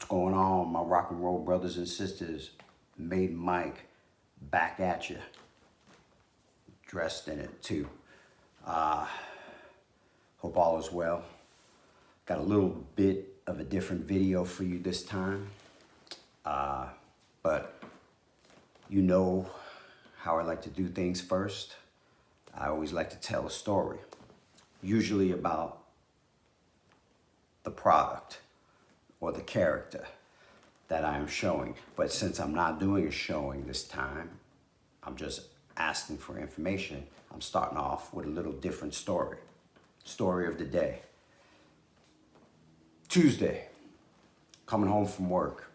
Going on, my rock and roll brothers and sisters? Made Mike back at you, dressed in it too. Hope all is well. Got a little bit of a different video for you this time, but you know how I like to do things first. I always like to tell a story, usually about the product or the character that I am showing. But since I'm not doing a showing this time, I'm just asking for information. I'm starting off with a little different story. Story of the day. Tuesday, coming home from work,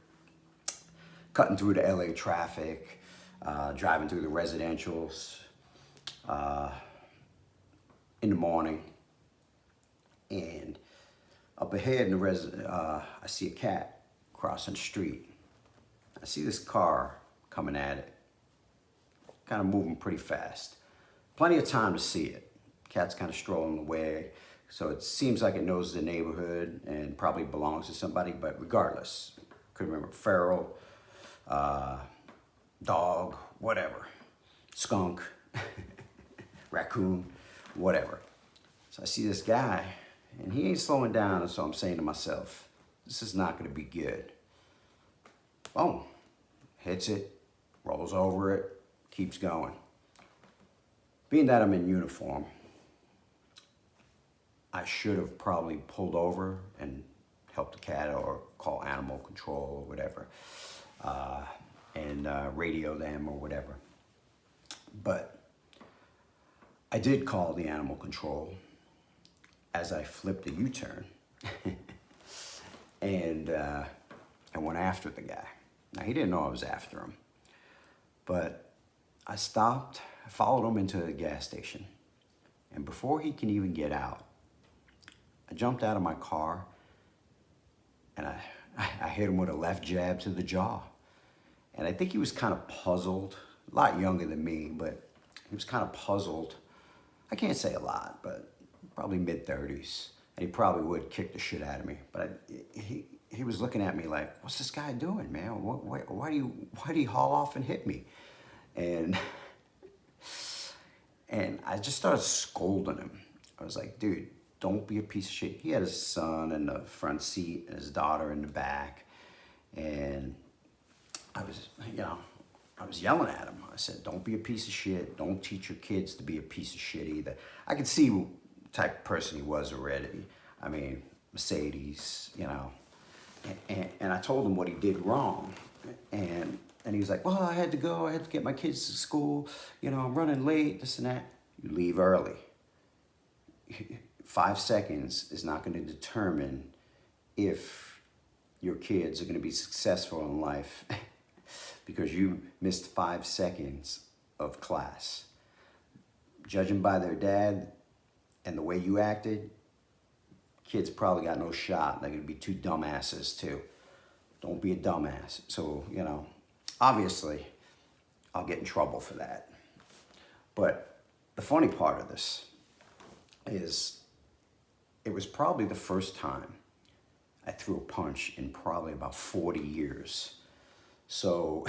cutting through the LA traffic, driving through the residentials in the morning, and up ahead in the I see a cat crossing the street. I see this car coming at it, kind of moving pretty fast. Plenty of time to see it. Cat's kind of strolling away, so it seems like it knows the neighborhood and probably belongs to somebody, but regardless, couldn't remember, feral, dog, whatever, skunk, raccoon, whatever. So I see this guy, and he ain't slowing down, and so I'm saying to myself, this is not gonna be good. Boom, hits it, rolls over it, keeps going. Being that I'm in uniform, I should have probably pulled over and helped the cat or call animal control or whatever, and radio them or whatever. But I did call the animal control as I flipped a U-turn and I went after the guy. Now, he didn't know I was after him, but I stopped, I followed him into the gas station, and before he can even get out, I jumped out of my car and I hit him with a left jab to the jaw. And I think he was kind of puzzled, a lot younger than me, but he was kind of puzzled. I can't say a lot, but probably mid-30s. And he probably would kick the shit out of me. But he was looking at me like, what's this guy doing, man? Why do you haul off and hit me? And I just started scolding him. I was like, dude, don't be a piece of shit. He had his son in the front seat and his daughter in the back. And I was yelling at him. I said, don't be a piece of shit. Don't teach your kids to be a piece of shit either. I could see the type of person he was already. I mean, Mercedes, and I told him what he did wrong. And he was like, well, I had to go. I had to get my kids to school. I'm running late, this and that. You leave early. 5 seconds is not going to determine if your kids are going to be successful in life because you missed 5 seconds of class. Judging by their dad and the way you acted, kids probably got no shot. They're going to be two dumbasses too. Don't be a dumbass. So, obviously, I'll get in trouble for that. But the funny part of this is it was probably the first time I threw a punch in probably about 40 years. So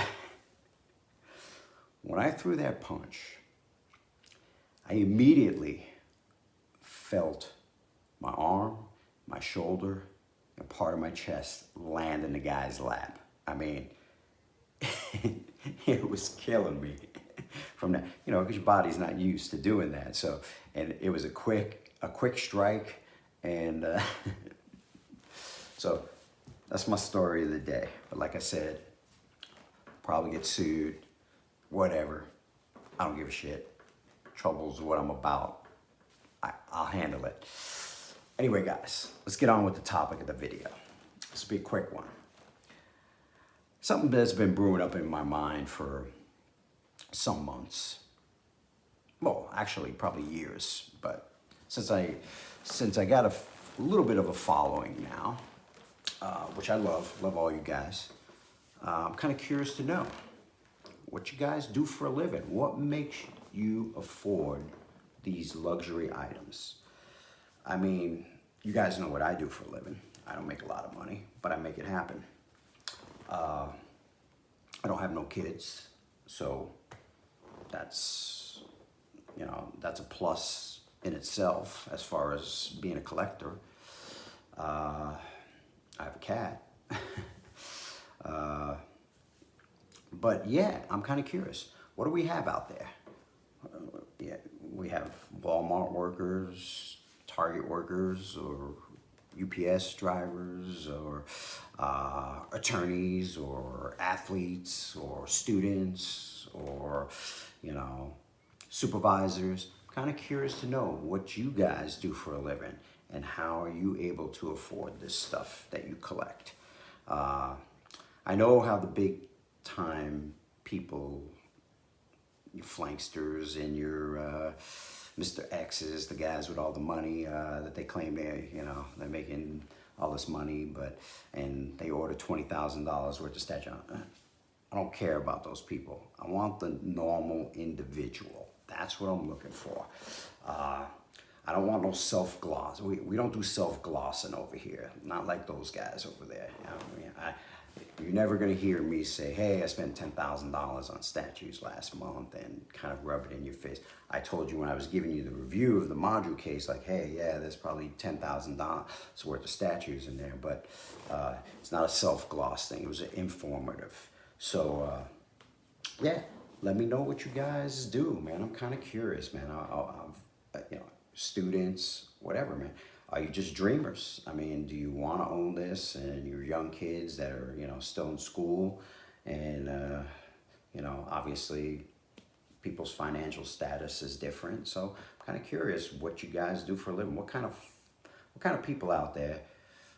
when I threw that punch, I immediately felt my arm, my shoulder, and part of my chest land in the guy's lap. I mean, it was killing me from that, because your body's not used to doing that. So, and it was a quick strike, and so that's my story of the day. But like I said, probably get sued, whatever. I don't give a shit. Trouble's what I'm about. I'll handle it. Anyway, guys, let's get on with the topic of the video. This will be a quick one. Something that's been brewing up in my mind for some months. Well, actually, probably years. But since I got a little bit of a following now, which I love all you guys, I'm kind of curious to know what you guys do for a living. What makes you afford these luxury items? I mean, you guys know what I do for a living. I don't make a lot of money, but I make it happen. I don't have no kids, so that's, you know, that's a plus in itself as far as being a collector. I have a cat. But yeah, I'm kind of curious. What do we have out there? Yeah, we have Walmart workers, Target workers, or UPS drivers, or attorneys, or athletes, or students, or, you know, supervisors. I'm kind of curious to know what you guys do for a living and how are you able to afford this stuff that you collect. I know how the big time people, your flanksters and your Mr. X's, the guys with all the money that they claim they're making all this money, and they order $20,000 worth of statue. I don't care about those people. I want the normal individual. That's what I'm looking for. I don't want no self-gloss. We don't do self-glossing over here. Not like those guys over there. You're never gonna hear me say, hey, I spent $10,000 on statues last month and kind of rub it in your face. I told you when I was giving you the review of the module case, like, hey, yeah, there's probably $10,000 worth of statues in there, but it's not a self-gloss thing. It was informative. So, yeah, let me know what you guys do, man. I'm kind of curious, man. You know, students, whatever, man. Are you just dreamers? I mean, do you want to own this and you're young kids that are, you know, still in school and, you know, obviously people's financial status is different. So I'm kind of curious what you guys do for a living. What kind of people out there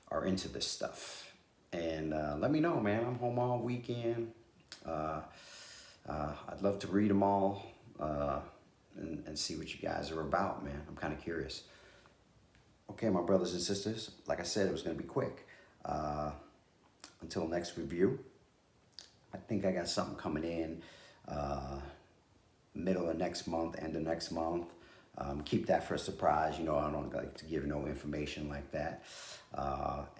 are into this stuff? And let me know, man. I'm home all weekend. I'd love to read them all and see what you guys are about, man. I'm kind of curious. Okay, my brothers and sisters, like I said, it was going to be quick. Until next review, I think I got something coming in middle of next month, end of next month. Keep that for a surprise. You know, I don't like to give no information like that.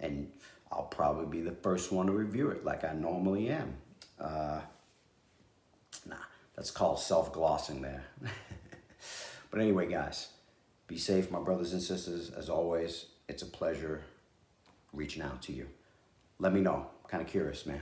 And I'll probably be the first one to review it like I normally am. Nah, that's called self-glossing there. But anyway, guys, be safe, my brothers and sisters. As always, it's a pleasure reaching out to you. Let me know. I'm kind of curious, man.